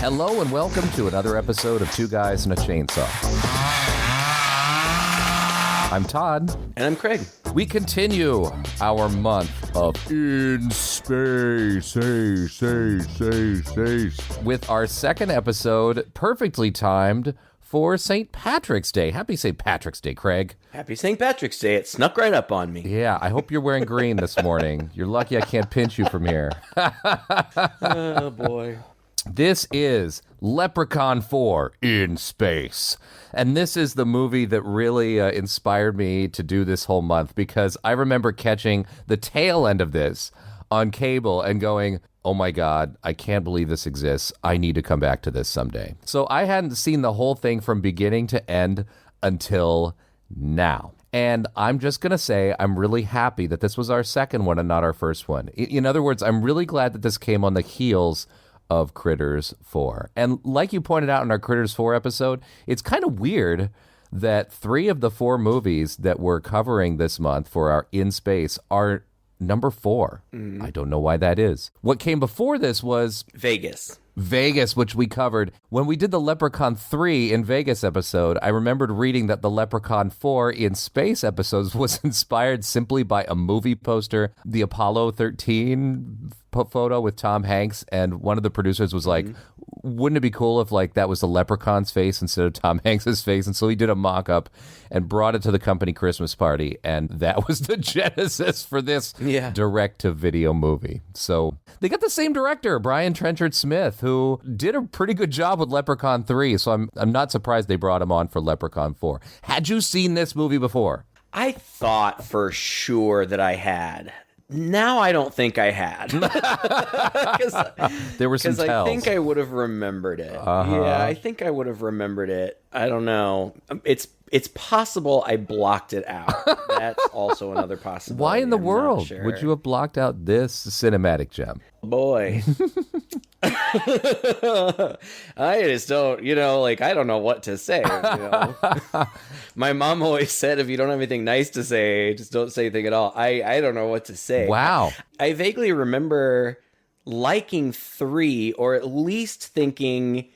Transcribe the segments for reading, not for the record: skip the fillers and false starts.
Hello and welcome to another episode of Two Guys and a Chainsaw. I'm Todd. And I'm Craig. We continue our month of In Space, with our second episode perfectly timed for St. Patrick's Day. Happy St. Patrick's Day, Craig. Happy St. Patrick's Day. It snuck right up on me. Yeah, I hope you're wearing green this morning. You're lucky I can't pinch you from here. Oh, boy. This is Leprechaun 4 in Space. And this is the movie that really inspired me to do this whole month, because I remember catching the tail end of this on cable and going, oh my God, I can't believe this exists. I need to come back to this someday. So I hadn't seen the whole thing from beginning to end until now. And I'm just going to say I'm really happy that this was our second one and not our first one. In other words, I'm really glad that this came on the heels of Critters 4. And like you pointed out in our Critters 4 episode, it's kind of weird that 3 of the 4 movies that we're covering this month for our In Space are number 4. I don't know why that is. What came before this was Vegas, which we covered. When we did the Leprechaun 3 in Vegas episode, I remembered reading that the Leprechaun 4 in Space episodes was inspired simply by a movie poster, the Apollo 13 photo with Tom Hanks, and one of the producers was like, wouldn't it be cool if like that was the Leprechaun's face instead of Tom Hanks's face? And so he did a mock-up and brought it to the company Christmas party, and that was the genesis for this direct-to-video movie. So they got the same director, Brian Trenchard Smith, who did a pretty good job with Leprechaun 3, so I'm not surprised they brought him on for Leprechaun 4. Had you seen this movie before? I thought for sure that I had. Now I don't think I had. There were some tells. I think I would have remembered it. Yeah, I think I would have remembered it. I don't know. It's possible I blocked it out. That's also another possibility. Why in the world would you have blocked out this cinematic gem? Boy. I just don't, I don't know what to say. My mom always said, if you don't have anything nice to say, just don't say anything at all. I don't know what to say. Wow. I vaguely remember liking 3, or at least thinking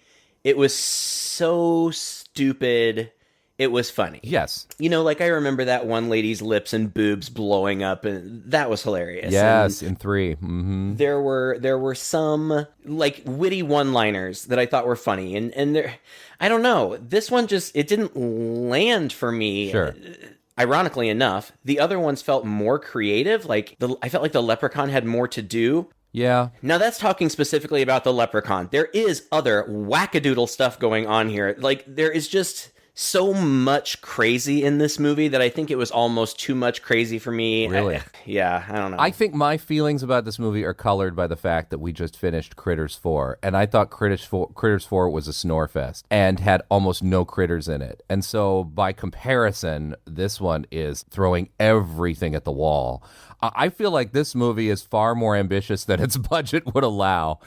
it was so stupid it was funny. Yes. I remember that one lady's lips and boobs blowing up, and that was hilarious. Yes, in 3. Mm-hmm. There were some witty one-liners that I thought were funny, and there, I don't know. This one it didn't land for me. Sure. Ironically enough, the other ones felt more creative. I felt like the Leprechaun had more to do. Yeah. Now that's talking specifically about the Leprechaun. There is other wackadoodle stuff going on here. There is just so much crazy in this movie that I think it was almost too much crazy for me. Really? I don't know. I think my feelings about this movie are colored by the fact that we just finished Critters 4, and I thought Critters 4 was a snore fest and had almost no critters in it. And so by comparison, this one is throwing everything at the wall. I feel like this movie is far more ambitious than its budget would allow.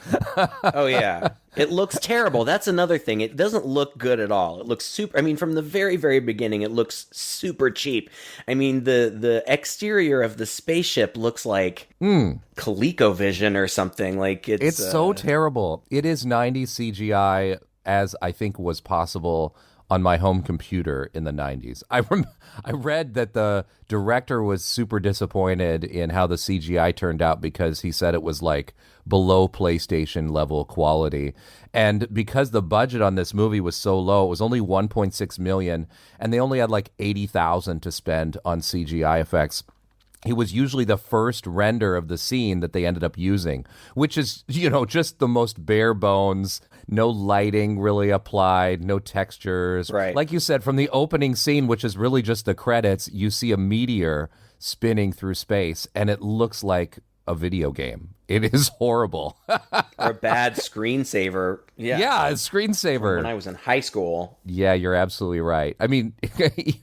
Oh, yeah. It looks terrible. That's another thing. It doesn't look good at all. It looks super... from the very, very beginning, it looks super cheap. The exterior of the spaceship looks like ColecoVision or something. It's so terrible. It is 90s CGI, as I think was possible on my home computer in the 90s. I read that the director was super disappointed in how the CGI turned out because he said it was below PlayStation level quality. And because the budget on this movie was so low, it was only $1.6 million, and they only had $80,000 to spend on CGI effects. It was usually the first render of the scene that they ended up using, which is, just the most bare bones, no lighting really applied, no textures. Right. Like you said, from the opening scene, which is really just the credits, you see a meteor spinning through space, and it looks like a video game. It is horrible. Or a bad screensaver. Yeah, a screensaver. When I was in high school. Yeah, you're absolutely right.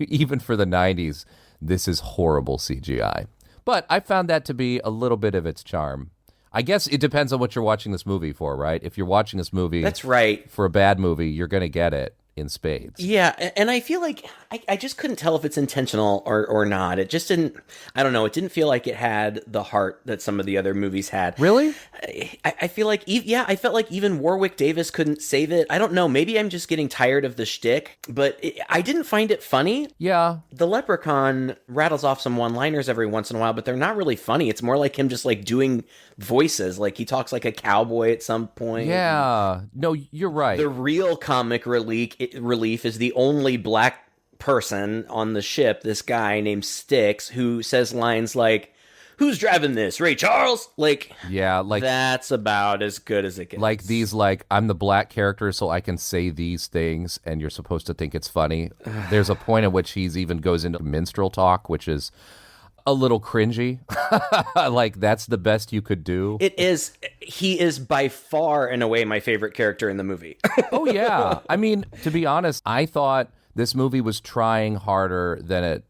Even for the 90s, this is horrible CGI. But I found that to be a little bit of its charm. I guess it depends on what you're watching this movie for, right? If you're watching this movie... That's right. For a bad movie, you're going to get it. in spades. Yeah, and I feel like I just couldn't tell if it's intentional or not. It just didn't, I don't know, it didn't feel like it had the heart that some of the other movies had. Really? I feel like, I felt like even Warwick Davis couldn't save it. I don't know, maybe I'm just getting tired of the shtick, but I didn't find it funny. Yeah. The Leprechaun rattles off some one-liners every once in a while, but they're not really funny. It's more like him just like doing voices. Like he talks like a cowboy at some point. Yeah. No, you're right. The real comic relief is the only black person on the ship, this guy named Styx, who says lines like, "Who's driving this? Ray Charles?" Like, yeah, like that's about as good as it gets. Like these, like, I'm the black character, so I can say these things, and you're supposed to think it's funny. There's a point at which he's even goes into minstrel talk, which is a little cringy. Like, that's the best you could do. It is. He is by far, in a way, my favorite character in the movie. Oh, yeah. I mean, to be honest, I thought this movie was trying harder than it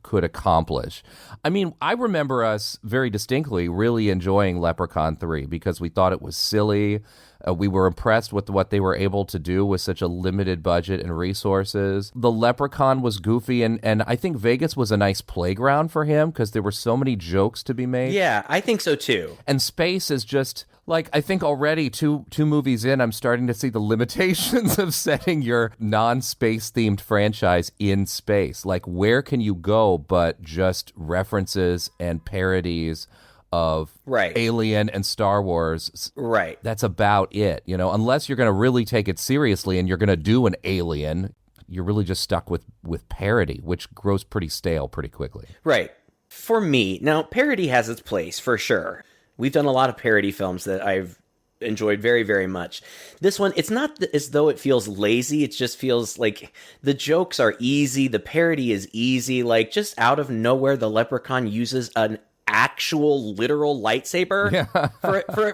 could accomplish. I mean, I remember us very distinctly really enjoying Leprechaun 3 because we thought it was silly. We were impressed with what they were able to do with such a limited budget and resources. The Leprechaun was goofy, and I think Vegas was a nice playground for him because there were so many jokes to be made. Yeah, I think so too. And space is just, like, I think already two movies in, I'm starting to see the limitations of setting your non-space themed franchise in space. Like, where can you go but just references and parodies of Alien and Star Wars. Right. That's about it, you know, unless you're going to really take it seriously and you're going to do an Alien, you're really just stuck with parody, which grows pretty stale pretty quickly. Right. For me, now parody has its place for sure. We've done a lot of parody films that I've enjoyed very, very much. This one, it's not as though it feels lazy. It just feels like the jokes are easy. The parody is easy. Like, just out of nowhere, the Leprechaun uses an actual literal lightsaber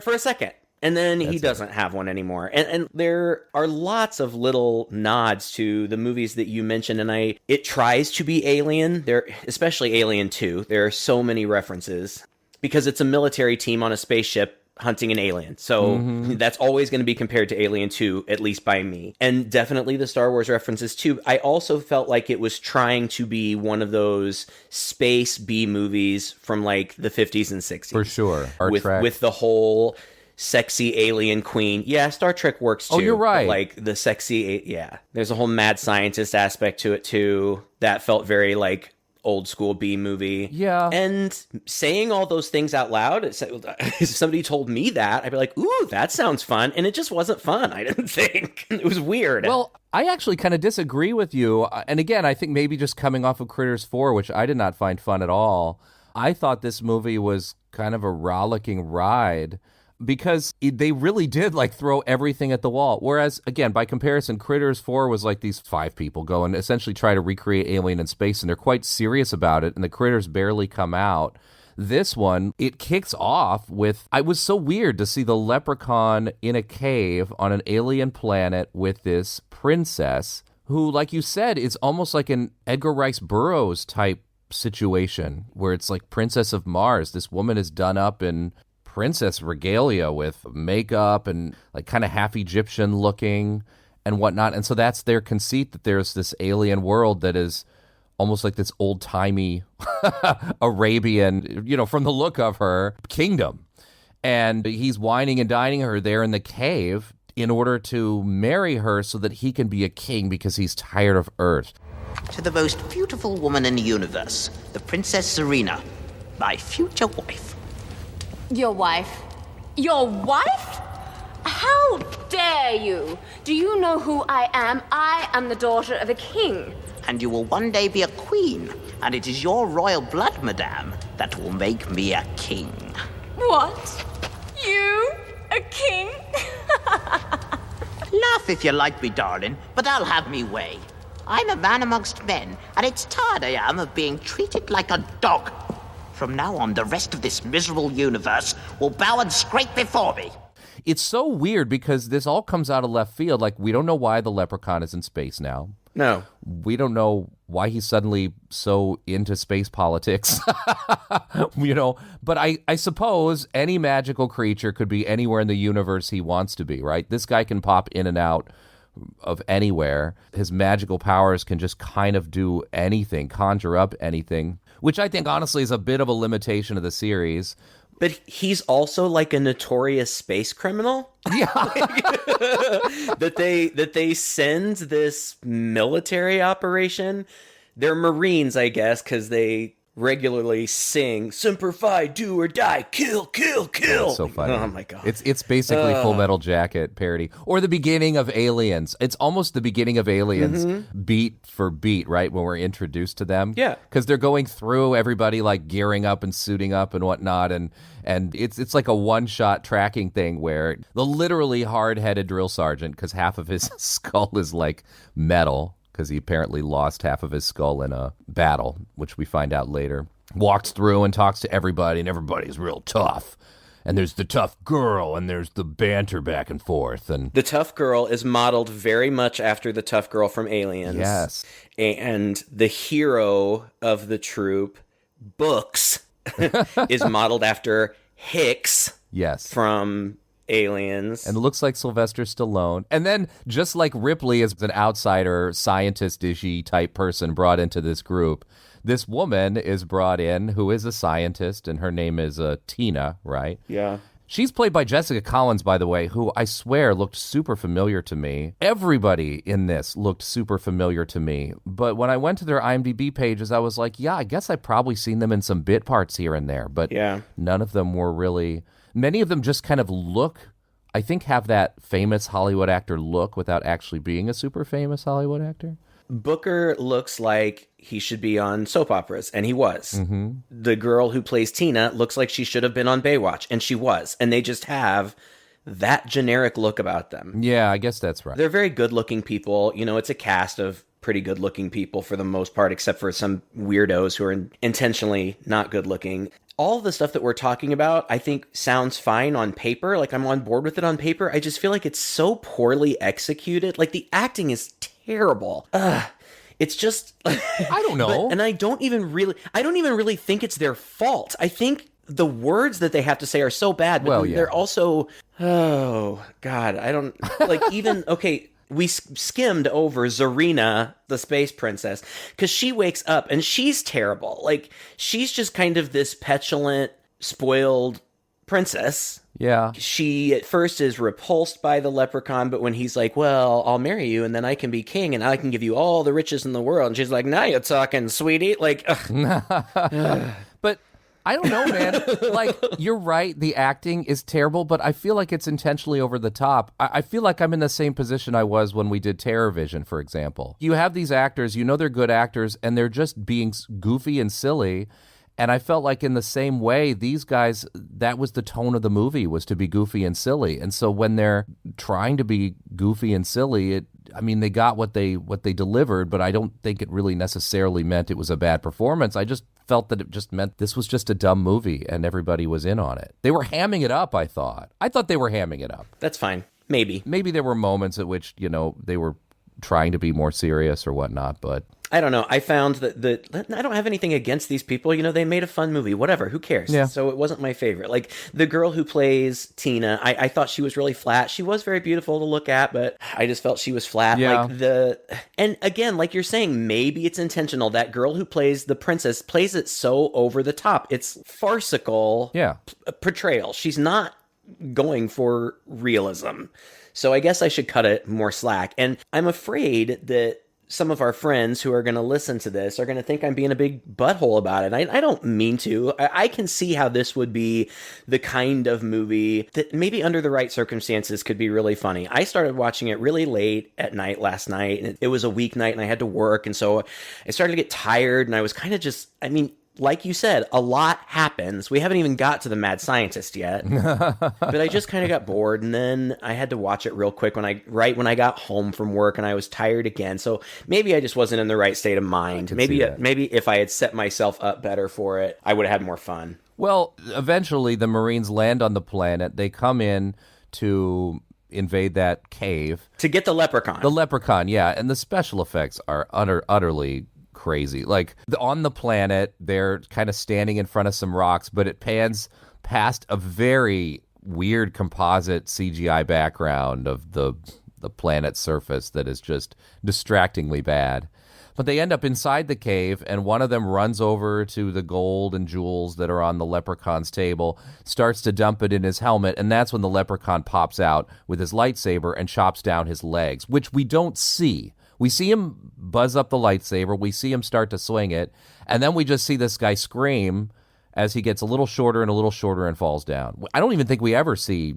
for a second. And then he doesn't have one anymore. And there are lots of little nods to the movies that you mentioned, and it tries to be Alien, especially Alien 2. There are so many references because it's a military team on a spaceship hunting an alien. So that's always going to be compared to Alien 2, at least by me. And definitely the Star Wars references too. I also felt like it was trying to be one of those space B movies from like the 50s and 60s. For sure. With the whole sexy alien queen. Yeah, Star Trek works too. Oh, you're right. Like the sexy, yeah. There's a whole mad scientist aspect to it too. That felt very like old school B movie. Yeah. And saying all those things out loud, if somebody told me that, I'd be like, ooh, that sounds fun. And it just wasn't fun, I didn't think. It was weird. Well, I actually kind of disagree with you. And again, I think maybe just coming off of Critters 4, which I did not find fun at all, I thought this movie was kind of a rollicking ride because they really did like throw everything at the wall. Whereas, again, by comparison, Critters 4 was like these 5 people go and essentially try to recreate Alien in space, and they're quite serious about it, and the critters barely come out. This one, it kicks off with, it was so weird to see the Leprechaun in a cave on an alien planet with this princess who, like you said, is almost like an Edgar Rice Burroughs type situation where it's like Princess of Mars. This woman is done up in princess regalia with makeup and like kind of half Egyptian looking and whatnot. And so that's their conceit, that there's this alien world that is almost like this old-timey Arabian, you know, from the look of her, kingdom. And he's wining and dining her there in the cave in order to marry her so that he can be a king because he's tired of Earth. To the most beautiful woman in the universe, the Princess Zerina, my future wife. Your wife? Your wife? How dare you? Do you know who I am? I am the daughter of a king. And you will one day be a queen, and it is your royal blood, madame, that will make me a king. What? You? A king? Laugh if you like me, darling, but I'll have me way. I'm a man amongst men, and it's tired I am of being treated like a dog. From now on, the rest of this miserable universe will bow and scrape before me. It's so weird because this all comes out of left field. Like, we don't know why the Leprechaun is in space now. No. We don't know why he's suddenly so into space politics, you know, but I suppose any magical creature could be anywhere in the universe he wants to be, right? This guy can pop in and out of anywhere. His magical powers can just kind of do anything, conjure up anything, which I think honestly is a bit of a limitation of the series. But he's also like a notorious space criminal. Yeah. that they send this military operation. They're Marines, I guess, because they regularly sing "Semper Fi, do or die, kill, kill, kill." That's so funny. Oh my god! It's basically Full Metal Jacket parody, or the beginning of Aliens. It's almost the beginning of Aliens, beat for beat, right? When we're introduced to them, Yeah, because they're going through everybody like gearing up and suiting up and whatnot, and it's like a one-shot tracking thing where the literally hard-headed drill sergeant, because half of his skull is like metal, because he apparently lost half of his skull in a battle, which we find out later, walks through and talks to everybody, and everybody's real tough. And there's the tough girl, and there's the banter back and forth. And the tough girl is modeled very much after the tough girl from Aliens. Yes. And the hero of the troop, Books, is modeled after Hicks. Yes. From Aliens. And it looks like Sylvester Stallone. And then, just like Ripley is an outsider, scientist-ishy type person brought into this group, this woman is brought in who is a scientist, and her name is Tina, right? Yeah. She's played by Jessica Collins, by the way, who I swear looked super familiar to me. Everybody in this looked super familiar to me. But when I went to their IMDb pages, I was like, yeah, I guess I've probably seen them in some bit parts here and there. But none of them were really... Many of them just kind of look, I think, have that famous Hollywood actor look without actually being a super famous Hollywood actor. Booker looks like he should be on soap operas, and he was. Mm-hmm. The girl who plays Tina looks like she should have been on Baywatch, and she was. And they just have that generic look about them. Yeah, I guess that's right. They're very good-looking people. You know, it's a cast of pretty good-looking people for the most part, except for some weirdos who are intentionally not good-looking. All the stuff that we're talking about, I think, sounds fine on paper. Like, I'm on board with it on paper. I just feel like it's so poorly executed. Like, the acting is terrible. It's just... I don't know. And I don't even really think it's their fault. I think the words that they have to say are so bad, but they're also... Oh, God, I don't... Like, even... Okay... We skimmed over Zerina, the space princess, because she wakes up and she's terrible. Like, she's just kind of this petulant, spoiled princess. Yeah. She at first is repulsed by the leprechaun, but when he's like, well, I'll marry you and then I can be king and I can give you all the riches in the world. And she's like, now you're talking, sweetie. Like, But I don't know, man. Like, you're right. The acting is terrible, but I feel like it's intentionally over the top. I feel like I'm in the same position I was when we did Terror Vision, for example. You have these actors, you know they're good actors, and they're just being goofy and silly. And I felt like in the same way, these guys, that was the tone of the movie, was to be goofy and silly. And so when they're trying to be goofy and silly, they got what they delivered, but I don't think it really necessarily meant it was a bad performance. I just felt that it just meant this was just a dumb movie and everybody was in on it. They were hamming it up, I thought. I thought they were hamming it up. That's fine. Maybe there were moments at which, they were trying to be more serious or whatnot, but... I don't know. I found that I don't have anything against these people. They made a fun movie. Whatever. Who cares? Yeah. So it wasn't my favorite. Like, the girl who plays Tina, I thought she was really flat. She was very beautiful to look at, but I just felt she was flat. Yeah. And again, like you're saying, maybe it's intentional. That girl who plays the princess plays it so over the top. It's farcical portrayal. She's not going for realism. So I guess I should cut it more slack. And I'm afraid that some of our friends who are going to listen to this are going to think I'm being a big butthole about it. I don't mean to. I can see how this would be the kind of movie that maybe under the right circumstances could be really funny. I started watching it really late at night last night. And it was a weeknight and I had to work. And so I started to get tired and I was kind of just, like you said, a lot happens. We haven't even got to the mad scientist yet. But I just kind of got bored, and then I had to watch it real quick when I got home from work, and I was tired again. So maybe I just wasn't in the right state of mind. Maybe if I had set myself up better for it, I would have had more fun. Well, eventually the Marines land on the planet. They come in to invade that cave. To get the leprechaun. The leprechaun, yeah. And the special effects are utterly crazy. Like, on the planet, they're kind of standing in front of some rocks, but it pans past a very weird composite CGI background of the the planet's surface that is just distractingly bad. But they end up inside the cave, and one of them runs over to the gold and jewels that are on the leprechaun's table, starts to dump it in his helmet, and that's when the leprechaun pops out with his lightsaber and chops down his legs, which we don't see. We see him buzz up the lightsaber, we see him start to swing it, and then we just see this guy scream as he gets a little shorter and falls down. I don't even think we ever see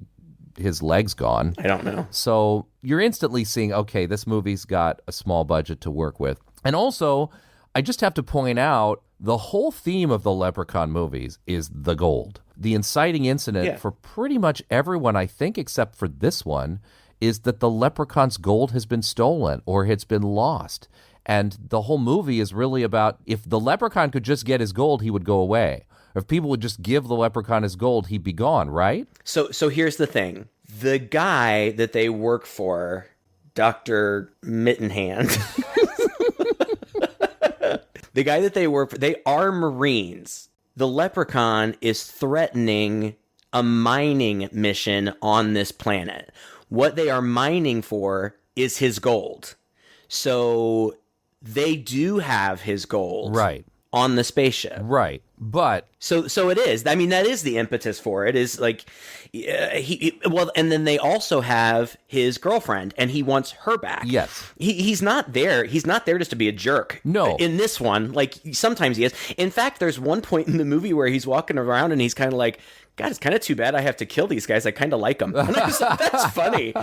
his legs gone. I don't know. So you're instantly seeing, okay, this movie's got a small budget to work with. And also, I just have to point out, the whole theme of the Leprechaun movies is the gold. The inciting incident for pretty much everyone, I think, except for this one, is that the leprechaun's gold has been stolen or it's been lost. And the whole movie is really about, if the leprechaun could just get his gold, he would go away. If people would just give the leprechaun his gold, he'd be gone, right? So here's the thing. The guy that they work for, Dr. Mittenhead, the guy that they work for, they are Marines. The leprechaun is threatening a mining mission on this planet. What they are mining for is his gold. So they do have his gold. Right. On the spaceship. Right. But so it is. I mean, that is the impetus for it, is like and then they also have his girlfriend, and he wants her back. Yes. He's not there. He's not there just to be a jerk. No. In this one, like, sometimes he is. In fact, there's one point in the movie where he's walking around and he's kind of like, God, it's kind of too bad I have to kill these guys. I kind of like them. And I was like, that's funny.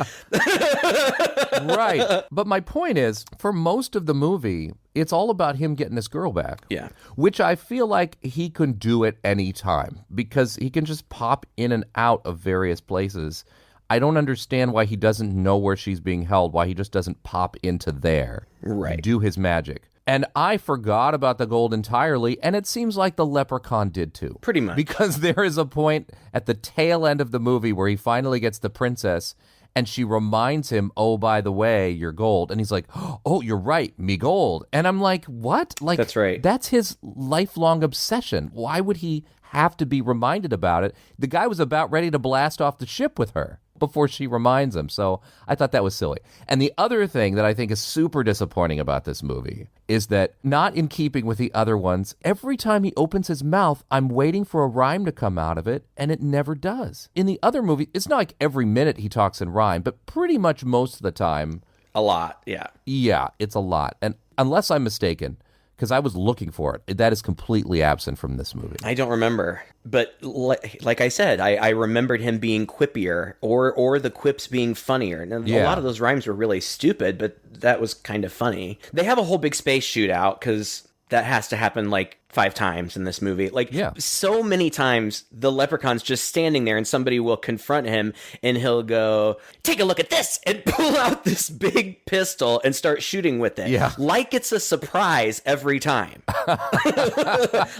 Right. But my point is, for most of the movie, it's all about him getting this girl back. Yeah. Which I feel like he can do at any time, because he can just pop in and out of various places. I don't understand why he doesn't know where she's being held, why he just doesn't pop into there. Right. Do his magic. And I forgot about the gold entirely, and it seems like the leprechaun did too. Pretty much. Because there is a point at the tail end of the movie where he finally gets the princess, and she reminds him, oh, by the way, your gold. And he's like, oh, you're right, me gold. And I'm like, what? Like, that's right. That's his lifelong obsession. Why would he have to be reminded about it? The guy was about ready to blast off the ship with her before she reminds him. So I thought that was silly. And the other thing that I think is super disappointing about this movie is that, not in keeping with the other ones, every time he opens his mouth, I'm waiting for a rhyme to come out of it, and it never does. In the other movie, it's not like every minute he talks in rhyme, but pretty much most of the time. A lot, yeah. Yeah, it's a lot. And unless I'm mistaken, because I was looking for it, that is completely absent from this movie. I don't remember. But like I said, I remembered him being quippier, or the quips being funnier. Now, a lot of those rhymes were really stupid, but that was kind of funny. They have a whole big space shootout, because that has to happen like 5 times in this movie. Like, so many times the leprechaun's just standing there and somebody will confront him and he'll go, take a look at this, and pull out this big pistol and start shooting with it. Yeah. Like it's a surprise every time.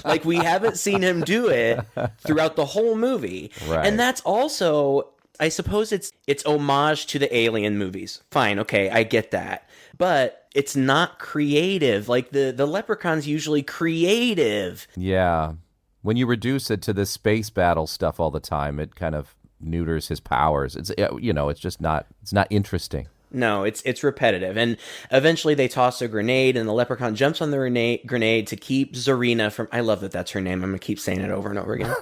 Like, we haven't seen him do it throughout the whole movie. Right. And that's also, I suppose it's homage to the Alien movies. Fine, okay, I get that. But it's not creative. Like, the leprechaun's usually creative. Yeah. When you reduce it to this space battle stuff all the time, it kind of neuters his powers. It's just not, it's not interesting. No, it's repetitive. And eventually they toss a grenade, and the leprechaun jumps on the grenade to keep Zerina from... I love that that's her name. I'm going to keep saying it over and over again.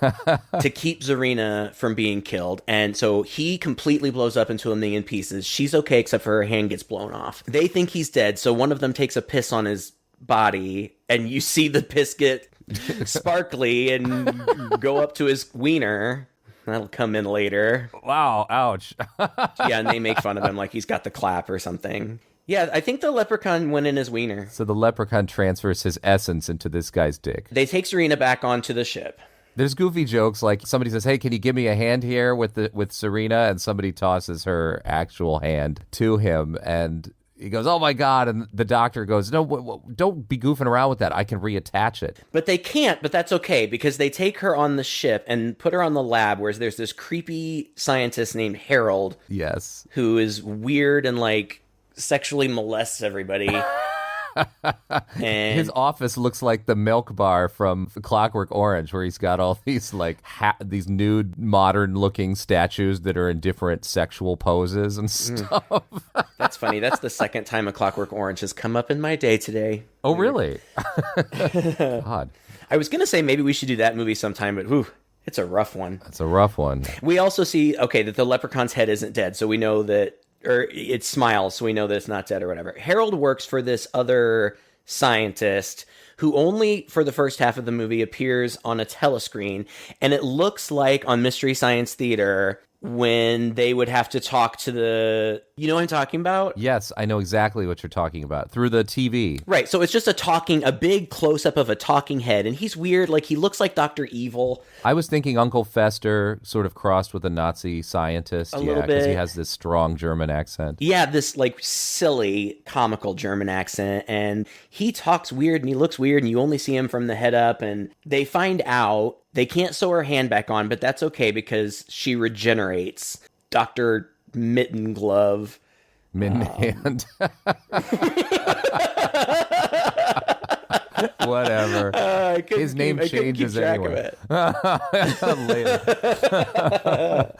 To keep Zerina from being killed. And so he completely blows up into a million pieces. She's okay, except for her hand gets blown off. They think he's dead, so one of them takes a piss on his body, and you see the piss get sparkly and go up to his wiener. That'll come in later. Wow, ouch. Yeah, and they make fun of him like he's got the clap or something. Yeah, I think the leprechaun went in his wiener. So the leprechaun transfers his essence into this guy's dick. They take Zerina back onto the ship. There's goofy jokes, like somebody says, hey, can you give me a hand here with Zerina? And somebody tosses her actual hand to him, and he goes, oh my God. And the doctor goes, no, don't be goofing around with that. I can reattach it. But they can't, but that's okay, because they take her on the ship and put her on the lab, where there's this creepy scientist named Harold. Yes. Who is weird and, like, sexually molests everybody. And his office looks like the milk bar from Clockwork Orange, where he's got all these like these nude, modern-looking statues that are in different sexual poses and stuff. that's funny. That's the second time A Clockwork Orange has come up in my day today. Oh, really? God, I was gonna say maybe we should do that movie sometime, but whew, it's a rough one. that's a rough one. We also see, that the leprechaun's head isn't dead, so we know that, or it smiles, so we know that it's not dead or whatever. Harold works for this other scientist who only for the first half of the movie appears on a telescreen, and it looks like on Mystery Science Theater when they would have to talk to the... You know what I'm talking about? Yes, I know exactly what you're talking about. Through the TV. Right, so it's just a big close-up of a talking head, and he's weird, like he looks like Dr. Evil. I was thinking Uncle Fester sort of crossed with a Nazi scientist. A little because he bit. has this strong German accent. Yeah, this like silly, comical German accent, and he talks weird and he looks weird, and you only see him from the head up, and they find out they can't sew her hand back on, but that's okay because she regenerates. Dr. Mittenglove. Mittenhand. Whatever. His name changes anyway. Later.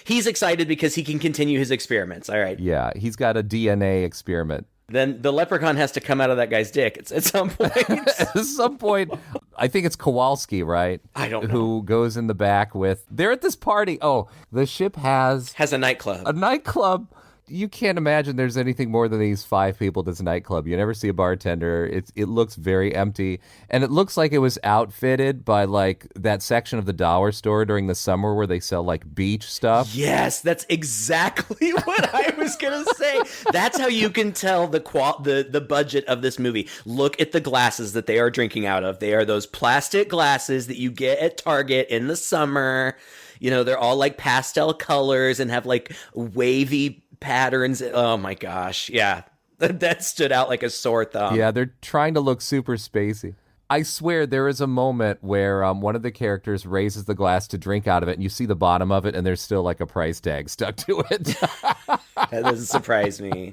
He's excited because he can continue his experiments. All right. Yeah, he's got a DNA experiment. Then the leprechaun has to come out of that guy's dick at some point. At some point, I think it's Kowalski, right? I don't know. Who goes in the back with... They're at this party. Oh, the ship has a nightclub. a nightclub. You can't imagine there's anything more than these 5 people at this nightclub. You never see a bartender. It looks very empty. And it looks like it was outfitted by like that section of the dollar store during the summer where they sell like beach stuff. Yes, that's exactly what I was going to say. That's how you can tell the budget of this movie. Look at the glasses that they are drinking out of. They are those plastic glasses that you get at Target in the summer. You know, they're all like pastel colors and have like wavy patterns. Oh my gosh. Yeah. That stood out like a sore thumb. Yeah, they're trying to look super spacey. I swear there is a moment where one of the characters raises the glass to drink out of it, and you see the bottom of it, and there's still like a price tag stuck to it. That doesn't surprise me.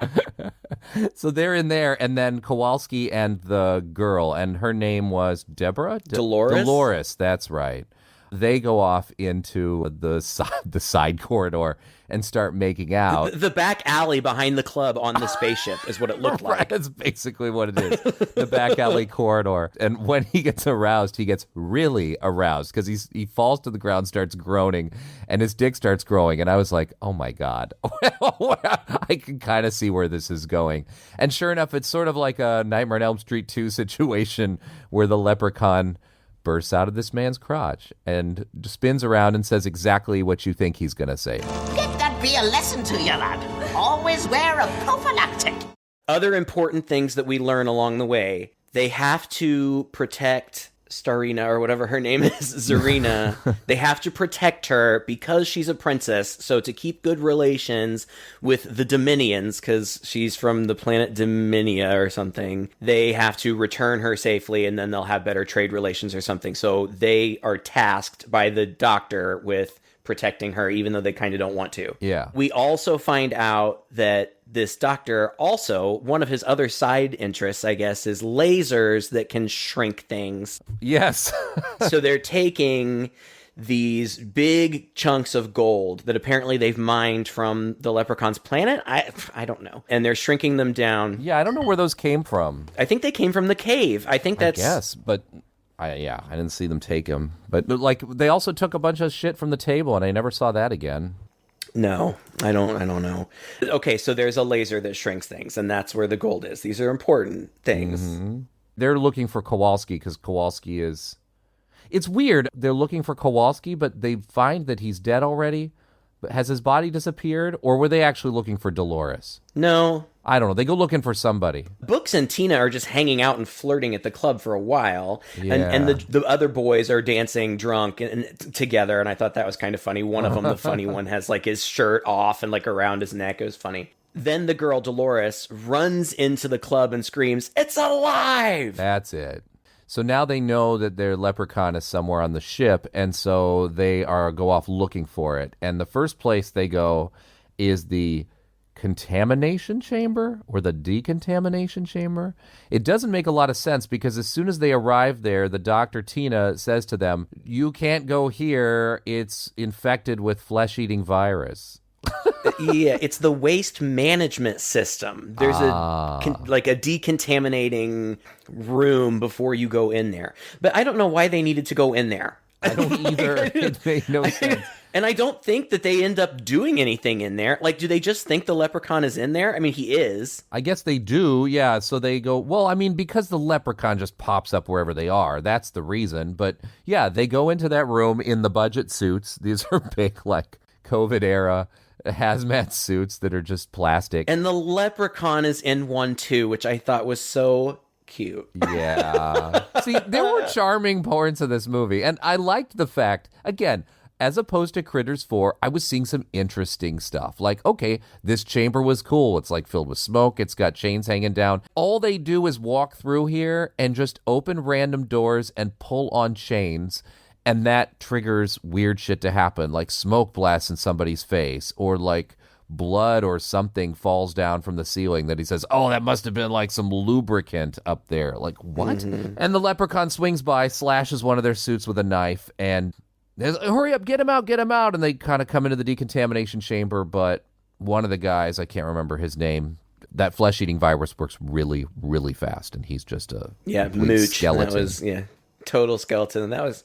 So they're in there, and then Kowalski and the girl, and her name was Deborah? Dolores? Dolores, that's right. They go off into the side corridor and start making out. The back alley behind the club on the spaceship is what it looked like. Right, that's basically what it is. The back alley corridor. And when he gets aroused, he gets really aroused because he falls to the ground, starts groaning, and his dick starts growing. And I was like, oh my God. I can kind of see where this is going. And sure enough, it's sort of like a Nightmare on Elm Street 2 situation where the leprechaun bursts out of this man's crotch and spins around and says exactly what you think he's going to say. Let that be a lesson to you, lad. Always wear a prophylactic. Other important things that we learn along the way. They have to protect Starina, or whatever her name is, Zerina. They have to protect her because she's a princess. So to keep good relations with the Dominions, because she's from the planet Dominia or something, they have to return her safely, and then they'll have better trade relations or something. So they are tasked by the doctor with protecting her, even though they kind of don't want to. Yeah. We also find out that this doctor also, one of his other side interests, I guess, is lasers that can shrink things. Yes. So they're taking these big chunks of gold that apparently they've mined from the leprechaun's planet. I don't know. And they're shrinking them down. Yeah, I don't know where those came from. I think they came from the cave. I think that's... Yes, but... I didn't see them take him. But, like, they also took a bunch of shit from the table, and I never saw that again. No, I don't know. Okay, so there's a laser that shrinks things, and that's where the gold is. These are important things. Mm-hmm. They're looking for Kowalski, because Kowalski is... It's weird. They're looking for Kowalski, but they find that he's dead already. But has his body disappeared? Or were they actually looking for Dolores? No. I don't know. They go looking for somebody. Books and Tina are just hanging out and flirting at the club for a while. Yeah. And the other boys are dancing drunk and together. And I thought that was kind of funny. One of them, the funny one, has like his shirt off and like around his neck. It was funny. Then the girl, Dolores, runs into the club and screams, "It's alive!" That's it. So now they know that their leprechaun is somewhere on the ship, and so they go off looking for it. And the first place they go is the contamination chamber or the decontamination chamber. It doesn't make a lot of sense because as soon as they arrive there, the Dr. Tina says to them, "You can't go here. It's infected with flesh-eating virus." Yeah, it's the waste management system. There's a decontaminating room before you go in there. But I don't know why they needed to go in there. I don't either. It made no sense. And I don't think that they end up doing anything in there. Like, do they just think the leprechaun is in there? I mean, he is. I guess they do, yeah. So they go, well, I mean, because the leprechaun just pops up wherever they are. That's the reason. But yeah, they go into that room in the budget suits. These are big, like, COVID era hazmat suits that are just plastic. And the leprechaun is in one too, which I thought was so cute. Yeah. See, there were charming parts of this movie. And I liked the fact, again, as opposed to Critters 4, I was seeing some interesting stuff. Like, okay, this chamber was cool. It's like filled with smoke. It's got chains hanging down. All they do is walk through here and just open random doors and pull on chains. And that triggers weird shit to happen, like smoke blasts in somebody's face, or like blood or something falls down from the ceiling that he says, "Oh, that must have been like some lubricant up there." Like, what? Mm-hmm. And the leprechaun swings by, slashes one of their suits with a knife, and there's, "Hurry up, get him out, get him out." And they kind of come into the decontamination chamber, but one of the guys, I can't remember his name, that flesh-eating virus works really, really fast, and he's just a mooch skeleton. That was, total skeleton. That was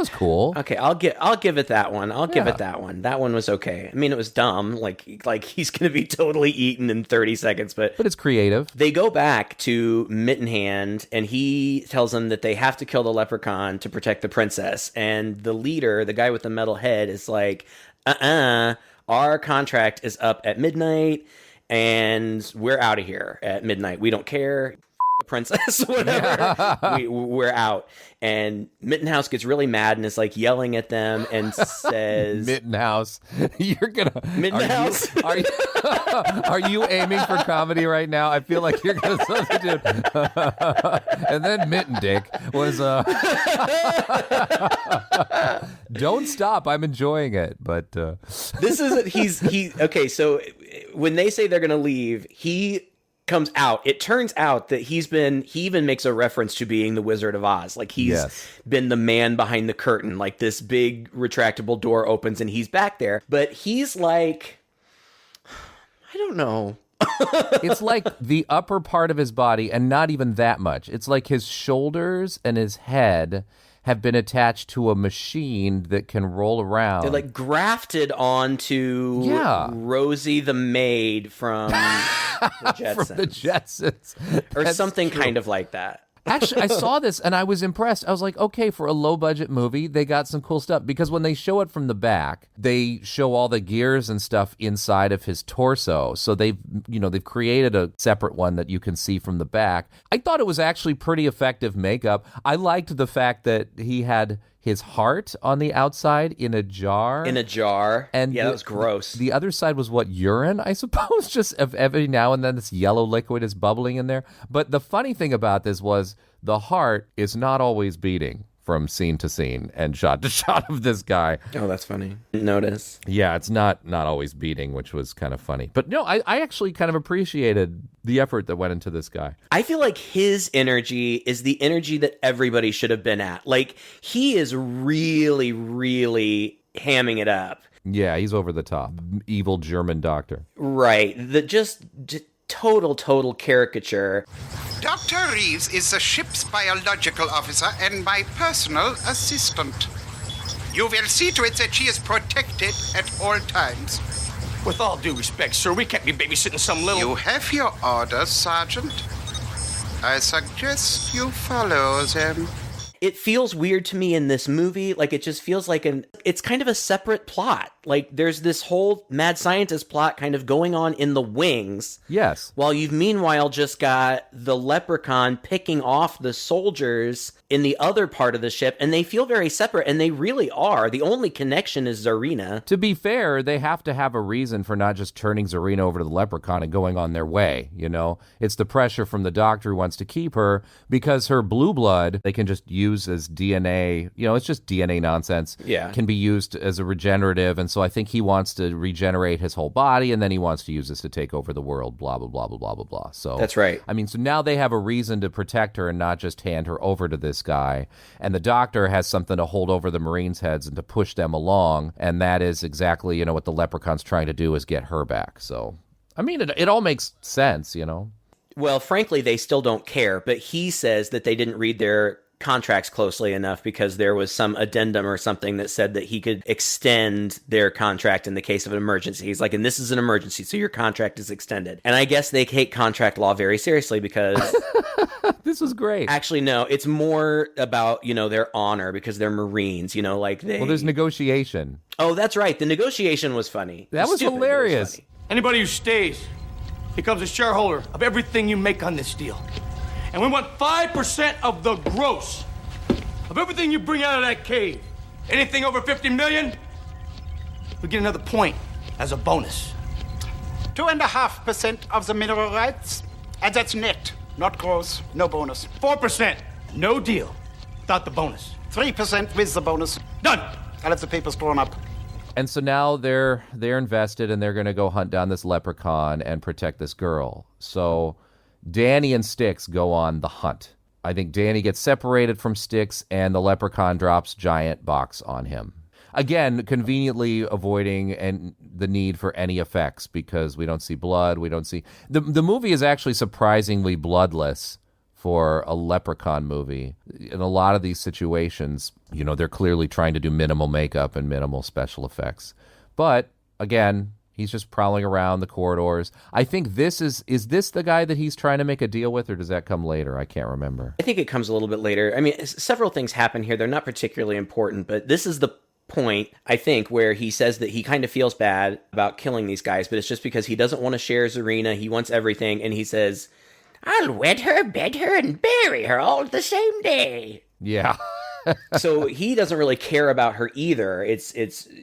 cool. Okay, I'll give it that one. Give it that one. That one was okay. I mean, it was dumb. Like he's going to be totally eaten in 30 seconds, but it's creative. They go back to Mittenhead, and he tells them that they have to kill the leprechaun to protect the princess. And the leader, the guy with the metal head, is like, our contract is up at midnight, and we're out of here at midnight. We don't care. The princess, whatever. We're out. And Mittenhouse gets really mad and is like yelling at them and says, "Mittenhouse, you're gonna Mittenhouse? Are you aiming for comedy right now? I feel like you're gonna substitute." And then Mitten Dick was "Don't stop, I'm enjoying it." But this is okay. So when they say they're gonna leave, he comes out. It turns out that he even makes a reference to being the Wizard of Oz. Like he's been the man behind the curtain. Like this big retractable door opens and he's back there. But he's like, I don't know. It's like the upper part of his body, and not even that much. It's like his shoulders and his head have been attached to a machine that can roll around. They're like grafted onto Rosie the maid from the Jetsons. From the Jetsons. Or something kind of like that. Actually, I saw this and I was impressed. I was like, okay, for a low-budget movie, they got some cool stuff. Because when they show it from the back, they show all the gears and stuff inside of his torso. So they've created a separate one that you can see from the back. I thought it was actually pretty effective makeup. I liked the fact that he had his heart on the outside in a jar. And that was gross. The other side was what, urine, I suppose? Just every now and then this yellow liquid is bubbling in there. But the funny thing about this was the heart is not always beating from scene to scene and shot to shot of this guy. Oh, that's funny. Notice. Yeah, it's not always beating, which was kind of funny. But no, I actually kind of appreciated the effort that went into this guy. I feel like his energy is the energy that everybody should have been at. Like, he is really, really hamming it up. Yeah, he's over the top. Evil German doctor. Right. Just total caricature. Dr. Reeves is the ship's biological officer and my personal assistant. You will see to it that she is protected at all times. With all due respect, sir, we can't be babysitting some little... You have your orders, Sergeant. I suggest you follow them. It feels weird to me in this movie. Like, it just feels like it's kind of a separate plot. Like, there's this whole mad scientist plot kind of going on in the wings. Yes. While you've meanwhile just got the leprechaun picking off the soldiers in the other part of the ship, and they feel very separate, and they really are. The only connection is Zerina. To be fair, they have to have a reason for not just turning Zerina over to the leprechaun and going on their way, you know? It's the pressure from the doctor who wants to keep her, because her blue blood, they can just use as DNA. You know, it's just DNA nonsense. Yeah. Can be used as a regenerative and So I think he wants to regenerate his whole body, and then he wants to use this to take over the world, blah, blah, blah, blah, blah, blah, blah. So that's right. I mean, so now they have a reason to protect her and not just hand her over to this guy. And the doctor has something to hold over the Marines' heads and to push them along. And that is exactly, you know, what the Leprechaun's trying to do, is get her back. So, I mean, it all makes sense, you know. Well, frankly, they still don't care. But he says that they didn't read their contracts closely enough because there was some addendum or something that said that he could extend their contract in the case of an emergency. He's like, and this is an emergency, so your contract is extended. And I guess they take contract law very seriously because this was great. Actually, no, it's more about, you know, their honor because they're Marines, you know, like they... Well, there's negotiation. Oh, that's right. The negotiation was funny. That was Stupid, hilarious. Anybody who stays becomes a shareholder of everything you make on this deal. And we want 5% of the gross of everything you bring out of that cave. Anything over 50 million, we get another point as a bonus. 2.5% of the mineral rights, and that's net, not gross, no bonus. 4%, no deal without the bonus. 3% with the bonus. Done. I'll have the papers drawn up. And so now they're invested, and they're going to go hunt down this leprechaun and protect this girl. So Danny and Styx go on the hunt. I think Danny gets separated from Styx, and the leprechaun drops giant box on him. Again, conveniently avoiding the need for any effects because we don't see blood. We don't see... The movie is actually surprisingly bloodless for a Leprechaun movie. In a lot of these situations, you know, they're clearly trying to do minimal makeup and minimal special effects. But, again, he's just prowling around the corridors. I think this is this the guy that he's trying to make a deal with, or does that come later? I can't remember. I think it comes a little bit later. I mean, several things happen here. They're not particularly important, but this is the point, I think, where he says that he kind of feels bad about killing these guys, but it's just because he doesn't want to share Zerina. He wants everything, and he says, I'll wed her, bed her, and bury her all the same day. Yeah. So he doesn't really care about her either.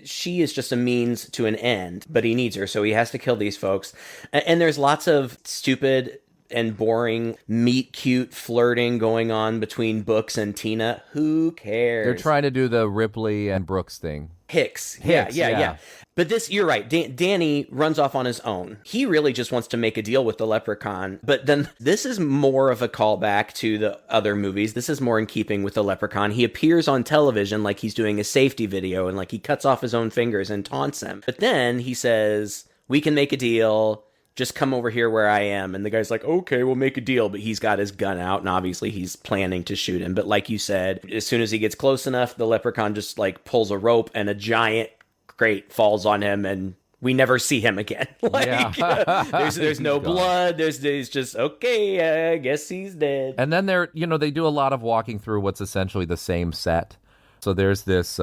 She is just a means to an end, but he needs her, so he has to kill these folks. And there's lots of stupid and boring meet cute flirting going on between Books and Tina. Who cares? They're trying to do the Ripley and Brooks thing. Hicks. Yeah. But this, you're right. Danny runs off on his own. He really just wants to make a deal with the Leprechaun. But then this is more of a callback to the other movies. This is more in keeping with the Leprechaun. He appears on television like he's doing a safety video and like he cuts off his own fingers and taunts him. But then he says, we can make a deal. Just come over here where I am. And the guy's like, okay, we'll make a deal. But he's got his gun out, and obviously he's planning to shoot him. But like you said, as soon as he gets close enough, the Leprechaun just like pulls a rope, and a giant crate falls on him, and we never see him again. There's no blood. There's just, okay, I guess he's dead. And then they do a lot of walking through what's essentially the same set. So there's this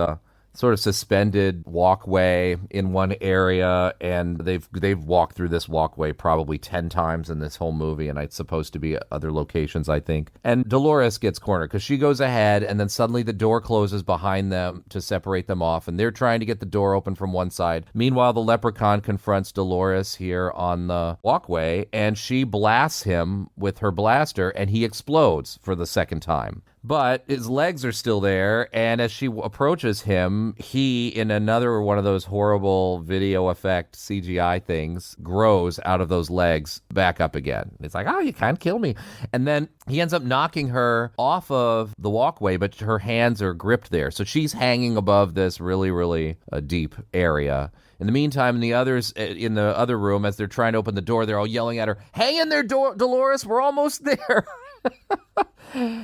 sort of suspended walkway in one area, and they've walked through this walkway probably 10 times in this whole movie, and it's supposed to be other locations, I think. And Dolores gets cornered because she goes ahead, and then suddenly the door closes behind them to separate them off, and they're trying to get the door open from one side. Meanwhile, the Leprechaun confronts Dolores here on the walkway, and she blasts him with her blaster, and he explodes for the second time. But his legs are still there, and as she approaches him, he, in another one of those horrible video effect CGI things, grows out of those legs back up again. It's like, oh, you can't kill me. And then he ends up knocking her off of the walkway, but her hands are gripped there. So she's hanging above this really, really deep area. In the meantime, in the other room, as they're trying to open the door, they're all yelling at her, hang in there, Dolores, we're almost there.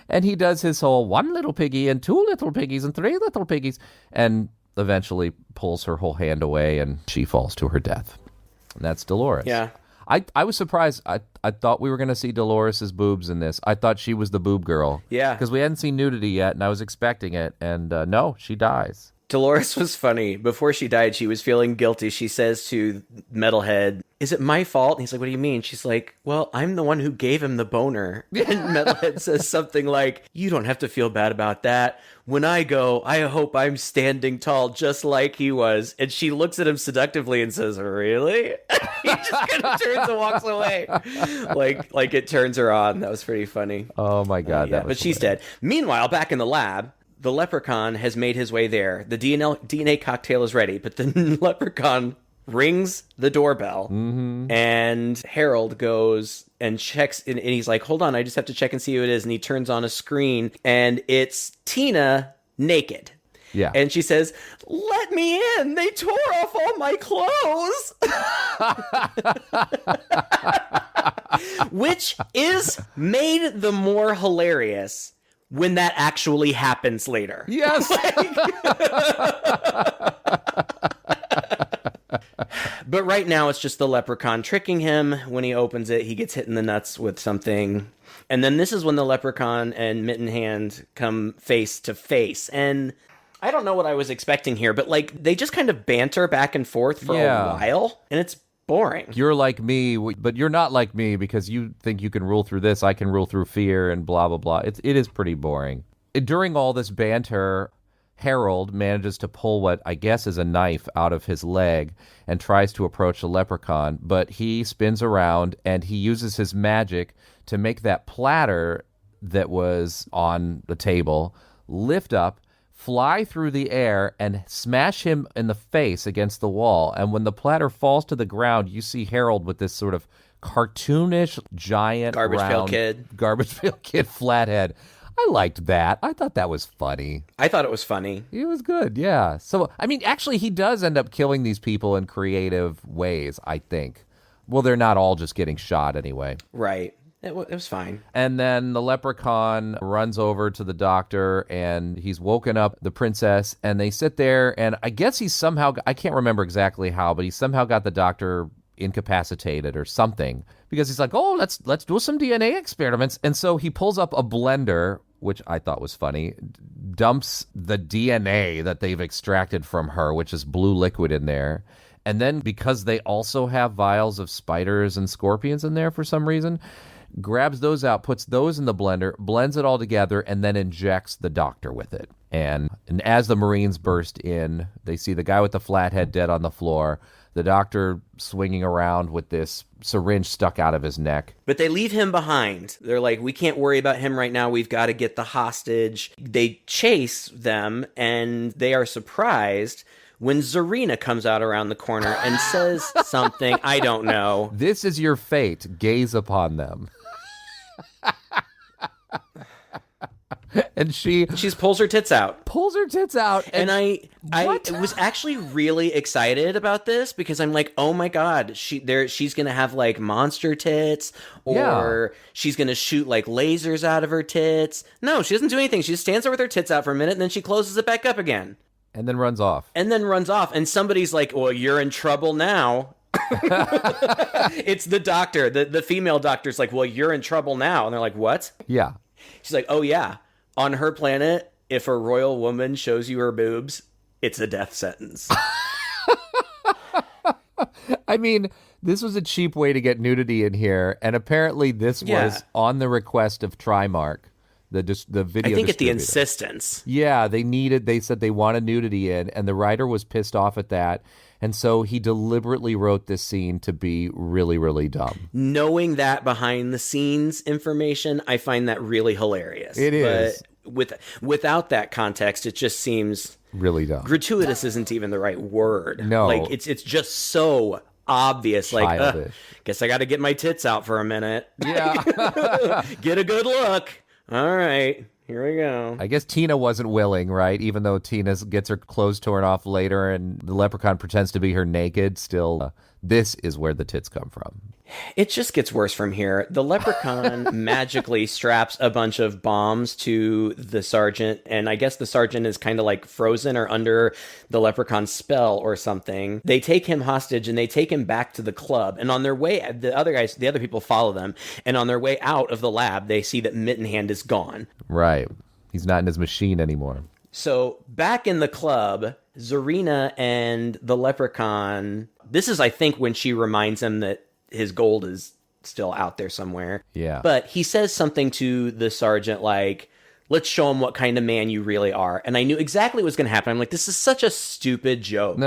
And he does his whole 1 little piggy and 2 little piggies and 3 little piggies, and eventually pulls her whole hand away, and she falls to her death. And that's Dolores. Yeah. I was surprised. I thought we were going to see Dolores' boobs in this. I thought she was the boob girl. Yeah. Because we hadn't seen nudity yet, and I was expecting it. And no, she dies. Dolores was funny. Before she died, she was feeling guilty. She says to Metalhead, is it my fault? And he's like, what do you mean? She's like, well, I'm the one who gave him the boner. And Metalhead says something like, you don't have to feel bad about that. When I go, I hope I'm standing tall just like he was. And she looks at him seductively and says, really? He just kind of turns and walks away. Like it turns her on. That was pretty funny. Oh, my God. But she's dead. Meanwhile, back in the lab, the leprechaun has made his way there. The DNA cocktail is ready, but the leprechaun rings the doorbell, and Harold goes and checks, and he's like, hold on, I just have to check and see who it is. And he turns on a screen, and it's Tina naked. Yeah. And she says, let me in. They tore off all my clothes. Which is made the more hilarious when that actually happens later. Yes. But right now it's just the leprechaun tricking him. When he opens it, he gets hit in the nuts with something. And then this is when the leprechaun and Mittenhand come face to face. And I don't know what I was expecting here, but like they just kind of banter back and forth for a while, and it's boring. You're like me, but you're not like me because you think you can rule through this. I can rule through fear and blah, blah, blah. It is pretty boring. During all this banter, Harold manages to pull what I guess is a knife out of his leg and tries to approach the leprechaun, but he spins around and he uses his magic to make that platter that was on the table lift up, fly through the air, and smash him in the face against the wall. And when the platter falls to the ground, you see Harold with this sort of cartoonish, giant, Garbage Pail Kid flathead. I liked that. I thought that was funny. I thought it was funny. It was good, yeah. So, I mean, actually, he does end up killing these people in creative ways, I think. Well, they're not all just getting shot anyway. Right. It was fine. And then the leprechaun runs over to the doctor, and he's woken up the princess, and they sit there, and I guess he's somehow, I can't remember exactly how, but he somehow got the doctor incapacitated or something, because he's like, oh, let's do some DNA experiments. And so he pulls up a blender, which I thought was funny, dumps the DNA that they've extracted from her, which is blue liquid in there. And then because they also have vials of spiders and scorpions in there for some reason, grabs those out, puts those in the blender, blends it all together, and then injects the doctor with it. And as the Marines burst in, they see the guy with the flathead dead on the floor, the doctor swinging around with this syringe stuck out of his neck. But they leave him behind. They're like, we can't worry about him right now. We've got to get the hostage. They chase them, and they are surprised when Zerina comes out around the corner and says something, I don't know. This is your fate. Gaze upon them. And she pulls her tits out. And I was actually really excited about this because I'm like, oh my God, she's going to have like monster tits, or she's going to shoot like lasers out of her tits. No, she doesn't do anything. She just stands there with her tits out for a minute and then she closes it back up again. And then runs off. And somebody's like, well, you're in trouble now. It's the doctor. The female doctor's like, well, you're in trouble now. And they're like, what? Yeah. She's like, oh yeah. On her planet, if a royal woman shows you her boobs, it's a death sentence. I mean, this was a cheap way to get nudity in here. And apparently this was on the request of Trimark. The video I think at the distributor. insistence. Yeah, they said they wanted nudity in, and the writer was pissed off at that. And so he deliberately wrote this scene to be really, really dumb. Knowing that behind the scenes information, I find that really hilarious. It is. But without that context, it just seems really dumb. Gratuitous isn't even the right word. No. Like it's just so obvious. Childish. Like, guess I got to get my tits out for a minute. Yeah. Get a good look. All right. Here we go. I guess Tina wasn't willing, right? Even though Tina gets her clothes torn off later and the leprechaun pretends to be her naked, still, this is where the tits come from. It just gets worse from here. The leprechaun magically straps a bunch of bombs to the sergeant, and I guess the sergeant is kind of like frozen or under the leprechaun's spell or something. They take him hostage and they take him back to the club, and on their way, the other people follow them, and on their way out of the lab, they see that Mittenhand is gone. Right. He's not in his machine anymore. So back in the club, Zerina and the leprechaun, this is, I think, when she reminds him that his gold is still out there somewhere. Yeah. But he says something to the sergeant like, Let's show him what kind of man you really are. And I knew exactly what was going to happen. I'm like, this is such a stupid joke.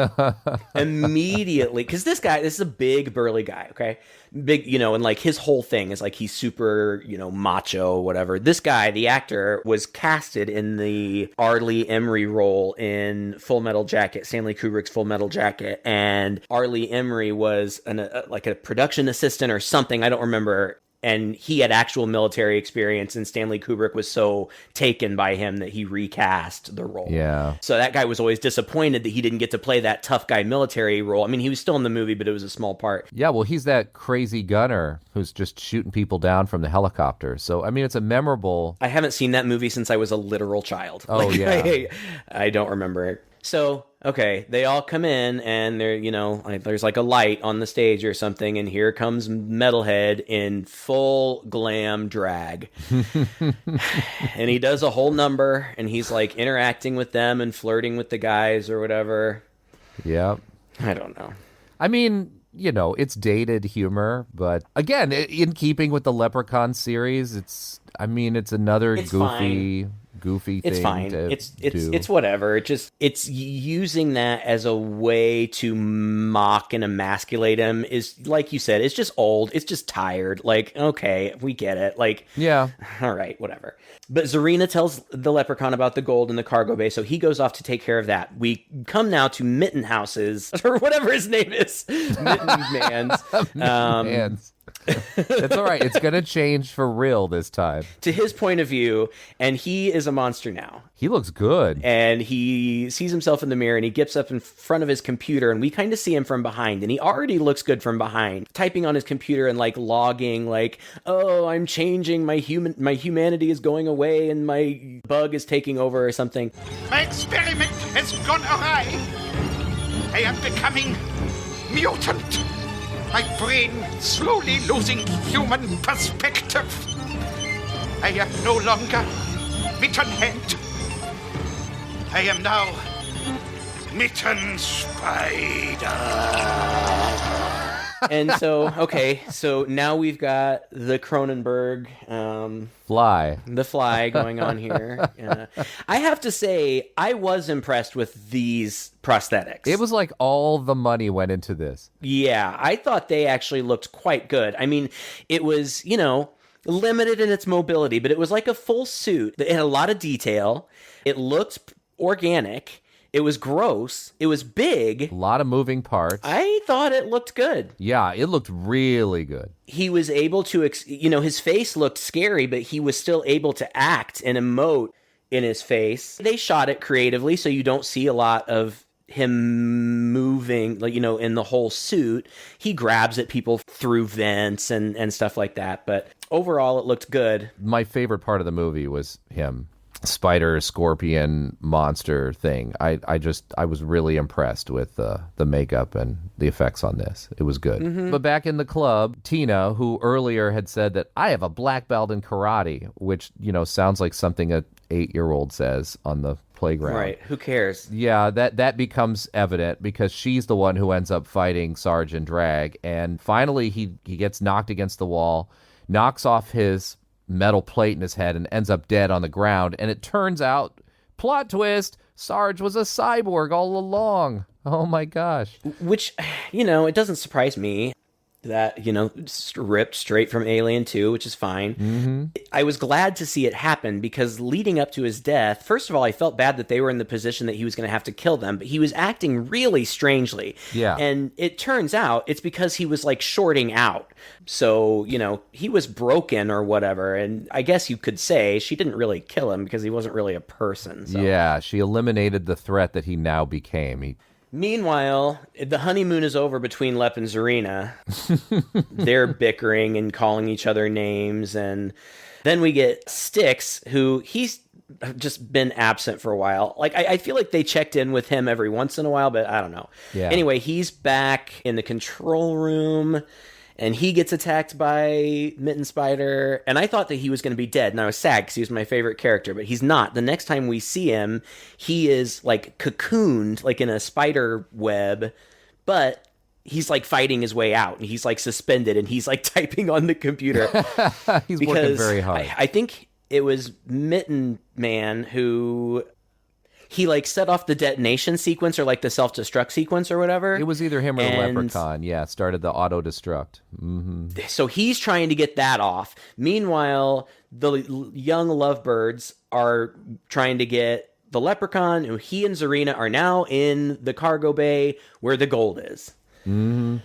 Immediately, because this is a big, burly guy, okay? Big, and like his whole thing is like he's super, macho, whatever. This guy, the actor, was casted in the R. Lee Emery role in Full Metal Jacket, Stanley Kubrick's Full Metal Jacket. And R. Lee Emery was like a production assistant or something. I don't remember. And he had actual military experience, and Stanley Kubrick was so taken by him that he recast the role. Yeah. So that guy was always disappointed that he didn't get to play that tough guy military role. I mean, he was still in the movie, but it was a small part. Yeah, well, he's that crazy gunner who's just shooting people down from the helicopter. So, I mean, it's a memorable... I haven't seen that movie since I was a literal child. Oh, yeah. I don't remember it. So, okay, they all come in, and they're, there's like a light on the stage or something, and here comes Metalhead in full glam drag. And he does a whole number, and he's like interacting with them and flirting with the guys or whatever. Yeah. I don't know. I mean, it's dated humor, but again, in keeping with the Leprechaun series, it's another goofy thing. It's fine. To It's whatever. It's using that as a way to mock and emasculate him is, like you said, it's just old. It's just tired. Like, okay, we get it. Like, yeah. All right, whatever. But Zerina tells the Leprechaun about the gold in the cargo bay, so he goes off to take care of that. We come now to Mittenhouse's, or whatever his name is. Mittenman's. Mittenman's. It's all right. It's going to change for real this time. To his point of view, and he is a monster now. He looks good. And he sees himself in the mirror, and he gets up in front of his computer, and we kind of see him from behind, and he already looks good from behind. Typing on his computer and, like, logging, like, oh, I'm changing, my humanity is going away, and my bug is taking over or something. My experiment has gone awry. I am becoming mutant. My brain slowly losing human perspective. I am no longer Mittenhead. I am now Mitten Spider. And so now we've got the Cronenberg the fly going on here. I have to say, I was impressed with these prosthetics. It was like all the money went into this. Yeah, I thought they actually looked quite good. I mean, it was, limited in its mobility, but it was like a full suit. It had a lot of detail. It looked organic. It was gross. It was big. A lot of moving parts. I thought it looked good. Yeah, it looked really good. He was able to, his face looked scary, but he was still able to act and emote in his face. They shot it creatively, so you don't see a lot of him moving, in the whole suit. He grabs at people through vents and stuff like that. But overall, it looked good. My favorite part of the movie was him. Spider, scorpion, monster thing. I was really impressed with the makeup and the effects on this. It was good. Mm-hmm. But back in the club, Tina, who earlier had said that I have a black belt in karate, which, sounds like something a 8-year-old says on the playground. Right. Who cares? Yeah, that becomes evident because she's the one who ends up fighting Sarge in drag. And finally, he gets knocked against the wall, knocks off his metal plate in his head and ends up dead on the ground. And it turns out, plot twist, Sarge was a cyborg all along. Oh my gosh. Which, it doesn't surprise me that, ripped straight from Alien 2, which is fine. Mm-hmm. I was glad to see it happen because leading up to his death, first of all, I felt bad that they were in the position that he was going to have to kill them, but he was acting really strangely. Yeah. And it turns out it's because he was like shorting out. So, he was broken or whatever. And I guess you could say she didn't really kill him because he wasn't really a person. So. Yeah, she eliminated the threat that he now became. Meanwhile, the honeymoon is over between Lep and Zerina. They're bickering and calling each other names. And then we get Styx, who he's just been absent for a while. Like, I feel like they checked in with him every once in a while, but I don't know. Yeah. Anyway, he's back in the control room. And he gets attacked by Mitten Spider. And I thought that he was going to be dead. And I was sad because he was my favorite character. But he's not. The next time we see him, he is like cocooned, like in a spider web. But he's like fighting his way out. And he's like suspended. And he's like typing on the computer. He's working very hard. I think it was Mitten Man who... He, like, set off the detonation sequence or, like, the self-destruct sequence or whatever. It was either him or the Leprechaun. Yeah, started the auto-destruct. Mm-hmm. So he's trying to get that off. Meanwhile, the young lovebirds are trying to get the Leprechaun, who he and Zerina are now in the cargo bay where the gold is. Mm-hmm.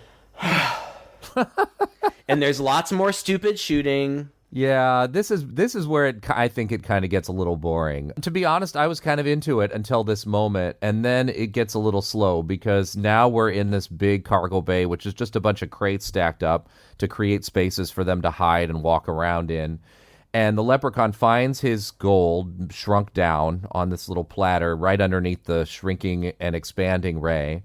And there's lots more stupid shooting. Yeah, this is where I think it kind of gets a little boring. To be honest, I was kind of into it until this moment, and then it gets a little slow because now we're in this big cargo bay, which is just a bunch of crates stacked up to create spaces for them to hide and walk around in. And the Leprechaun finds his gold shrunk down on this little platter right underneath the shrinking and expanding ray.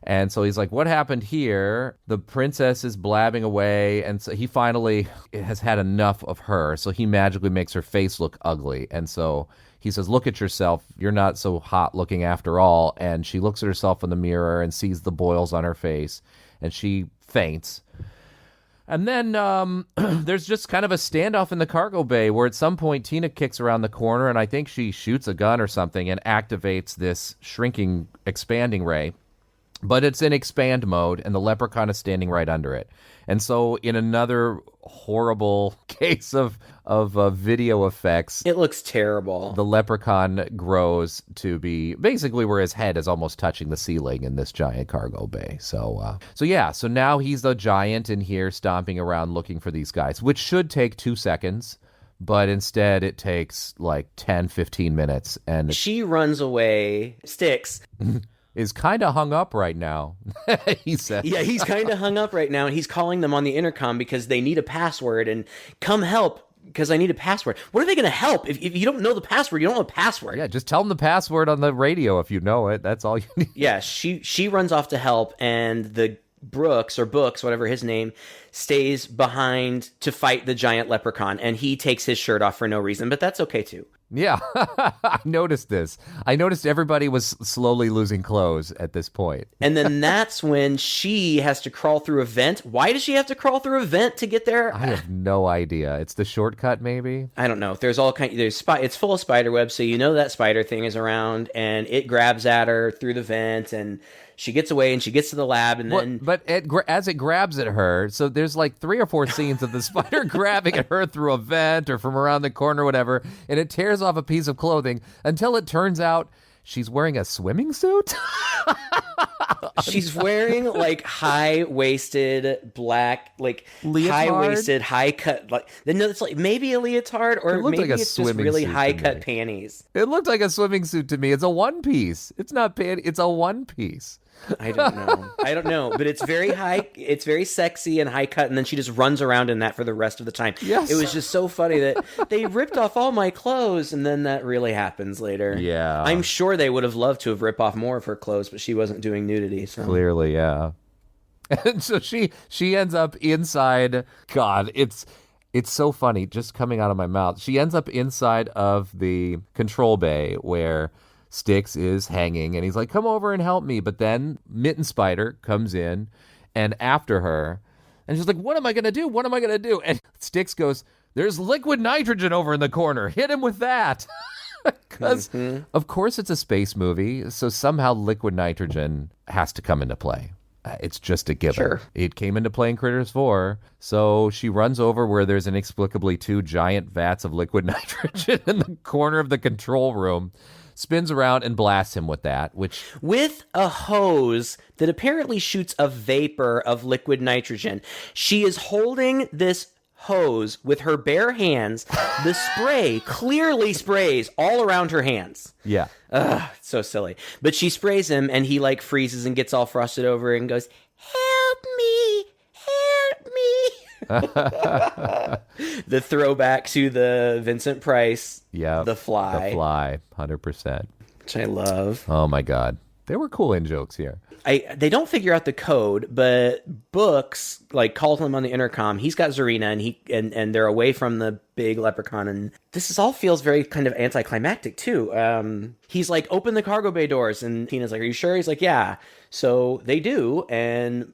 And so he's like, what happened here? The princess is blabbing away, and so he finally has had enough of her, so he magically makes her face look ugly. And so he says, look at yourself. You're not so hot looking after all. And she looks at herself in the mirror and sees the boils on her face, and she faints. And then there's just kind of a standoff in the cargo bay where at some point Tina kicks around the corner, and I think she shoots a gun or something and activates this shrinking, expanding ray. But it's in expand mode, and the Leprechaun is standing right under it. And so in another horrible case of video effects... It looks terrible. The Leprechaun grows to be basically where his head is almost touching the ceiling in this giant cargo bay. So now he's the giant in here stomping around looking for these guys, which should take 2 seconds. But instead it takes like 10, 15 minutes. And she runs away, Sticks... is kind of hung up right now, he said. Yeah, he's kind of hung up right now, and he's calling them on the intercom because they need a password, and come help, because I need a password. What are they going to help? If you don't know the password, you don't know the password. Yeah, just tell them the password on the radio if you know it. That's all you need. Yeah, she runs off to help, and the Books, whatever his name, stays behind to fight the giant leprechaun, and he takes his shirt off for no reason, but that's okay too. Yeah, I noticed this. I noticed everybody was slowly losing clothes at this point. And then that's when she has to crawl through a vent. Why does she have to crawl through a vent to get there? I have no idea. It's the shortcut, maybe? I don't know. There's all kind. It's full of spider webs, so you know that spider thing is around, and it grabs at her through the vent, and she gets away, and she gets to the lab, and then... as it grabs at her, so there's like 3 or 4 scenes of the spider grabbing at her through a vent or from around the corner or whatever, and it tears off a piece of clothing until it turns out she's wearing a swimming suit? She's wearing, like, high-waisted, black, like, leotard? high-waisted, high-cut, like, no, it's like maybe a leotard, or maybe like it's just really high-cut panties. It looked like a swimming suit to me. It's a one-piece. It's not panties. It's a one-piece. I don't know, but it's very high, it's very sexy and high cut, and then she just runs around in that for the rest of the time. Yes. It was just so funny that they ripped off all my clothes, and then that really happens later. Yeah. I'm sure they would have loved to have ripped off more of her clothes, but she wasn't doing nudity. So. Clearly, yeah. And so she ends up inside. God, it's so funny just coming out of my mouth. She ends up inside of the control bay where Sticks is hanging, and he's like, come over and help me. But then Mitten Spider comes in and after her, and she's like, what am I going to do? What am I going to do? And Sticks goes, there's liquid nitrogen over in the corner. Hit him with that. Because, of course, it's a space movie, so somehow liquid nitrogen has to come into play. It's just a given. Sure. It came into play in Critters 4. So she runs over where there's inexplicably 2 giant vats of liquid nitrogen in the corner of the control room, spins around and blasts him with that, with a hose that apparently shoots a vapor of liquid nitrogen. She is holding this hose with her bare hands. The spray clearly sprays all around her hands. Yeah. Ugh, it's so silly. But she sprays him, and he, like, freezes and gets all frosted over and goes, help me, help me. The throwback to the Vincent Price, The Fly. The Fly, 100%. Which I love. Oh, my God. There were cool in-jokes here. They don't figure out the code, but Books, like, calls him on the intercom. He's got Zerina, and they're away from the big leprechaun, and this all feels very kind of anticlimactic, too. He's like, open the cargo bay doors, and Tina's like, are you sure? He's like, yeah. So they do, and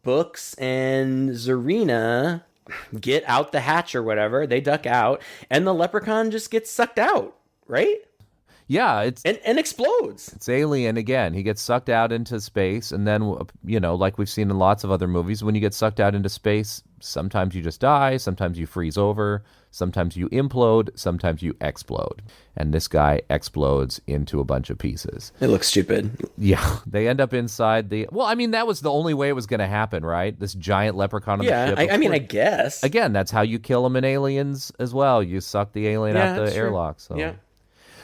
Books and Zerina get out the hatch or whatever. They duck out, and the leprechaun just gets sucked out, right? Yeah, it's and explodes. It's alien again. He gets sucked out into space, and then, like we've seen in lots of other movies, when you get sucked out into space, sometimes you just die, sometimes you freeze over, sometimes you implode, sometimes you explode. And this guy explodes into a bunch of pieces. It looks stupid. Yeah, they end up inside the... Well, I mean, that was the only way it was going to happen, right? This giant leprechaun on the ship. I mean, I guess. Again, that's how you kill them in Aliens as well. You suck the alien out the airlock. So. Yeah.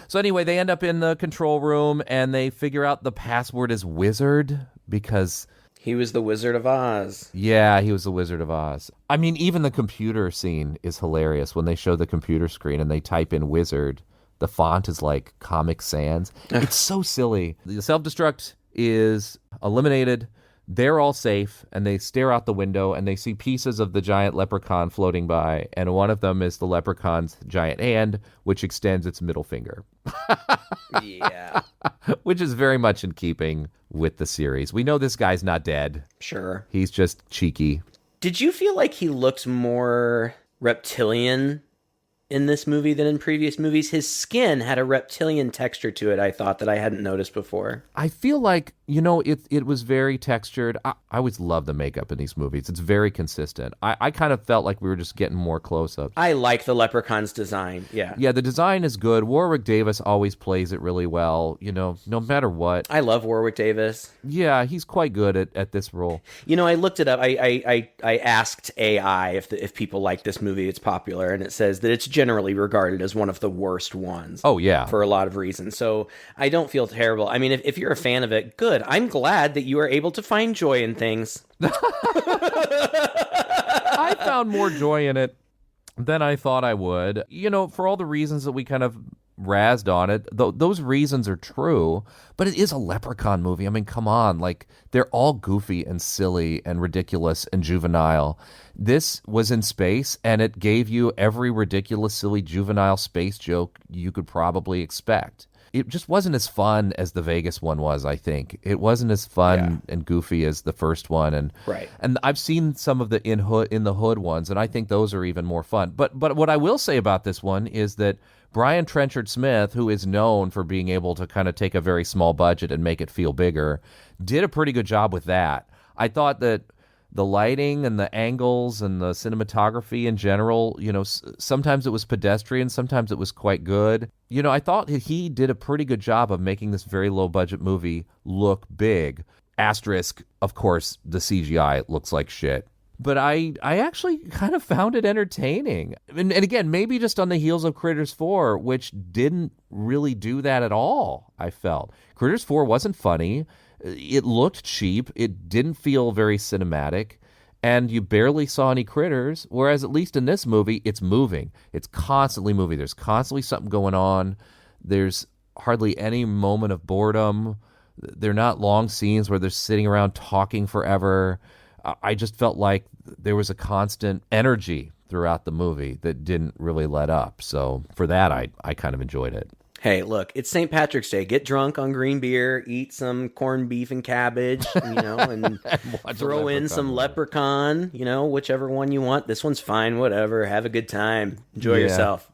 So anyway, they end up in the control room, and they figure out the password is wizard because... He was the Wizard of Oz. Yeah, he was the Wizard of Oz. I mean, even the computer scene is hilarious when they show the computer screen and they type in wizard. The font is like Comic Sans. It's so silly. The self-destruct is eliminated. They're all safe, and they stare out the window, and they see pieces of the giant leprechaun floating by, and one of them is the leprechaun's giant hand, which extends its middle finger. Yeah. Which is very much in keeping with the series. We know this guy's not dead. Sure. He's just cheeky. Did you feel like he looked more reptilian in this movie than in previous movies? His skin had a reptilian texture to it, I thought, that I hadn't noticed before. I feel like, it was very textured. I always love the makeup in these movies. It's very consistent. I kind of felt like we were just getting more close-ups. I like the leprechaun's design, yeah. Yeah, the design is good. Warwick Davis always plays it really well, no matter what. I love Warwick Davis. Yeah, he's quite good at this role. I looked it up. I asked AI if people like this movie, it's popular, and it says that it's generally regarded as one of the worst ones. Oh, yeah. For a lot of reasons. So I don't feel terrible. I mean, if you're a fan of it, good. I'm glad that you are able to find joy in things. I found more joy in it than I thought I would. For all the reasons that we kind of razzed on it, those reasons are true, but it is a Leprechaun movie. I mean, come on. Like, they're all goofy and silly and ridiculous and juvenile. This was in space, and it gave you every ridiculous, silly, juvenile space joke you could probably expect. It just wasn't as fun as the Vegas one was, I think. It wasn't as fun and goofy as the first one. And I've seen some of the in the hood ones, and I think those are even more fun. But what I will say about this one is that Brian Trenchard Smith, who is known for being able to kind of take a very small budget and make it feel bigger, did a pretty good job with that. I thought that the lighting and the angles and the cinematography in general, sometimes it was pedestrian, sometimes it was quite good. I thought he did a pretty good job of making this very low budget movie look big. Asterisk, of course, the CGI looks like shit. But I actually kind of found it entertaining. And again, maybe just on the heels of Critters 4, which didn't really do that at all, I felt. Critters 4 wasn't funny. It looked cheap. It didn't feel very cinematic. And you barely saw any critters, whereas at least in this movie, it's moving. It's constantly moving. There's constantly something going on. There's hardly any moment of boredom. They're not long scenes where they're sitting around talking forever. I just felt like there was a constant energy throughout the movie that didn't really let up. So for that, I kind of enjoyed it. Hey, look, it's St. Patrick's Day. Get drunk on green beer, eat some corned beef and cabbage, and throw in some Leprechaun, whichever one you want. This one's fine, whatever. Have a good time. Enjoy yourself.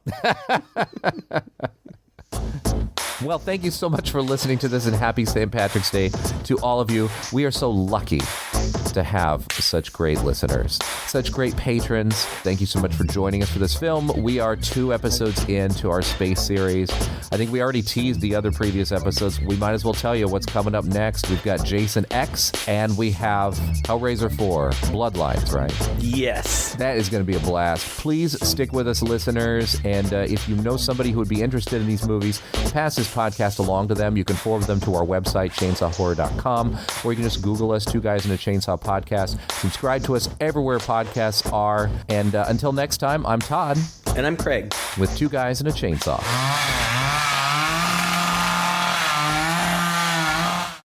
Well, thank you so much for listening to this, and happy St. Patrick's Day to all of you. We are so lucky to have such great listeners, such great patrons. Thank you so much for joining us for this film. We are 2 episodes into our space series. I think we already teased the other previous episodes. We might as well tell you what's coming up next. We've got Jason X, and we have Hellraiser 4, Bloodlines, right? Yes. That is going to be a blast. Please stick with us, listeners, and if you know somebody who would be interested in these movies, pass this podcast along to them. You can forward them to our website, chainsawhorror.com, or you can just Google us, 2 Guys in a Chainsaw Podcast. Subscribe to us everywhere podcasts are. And until next time, I'm Todd. And I'm Craig. With 2 Guys in a Chainsaw.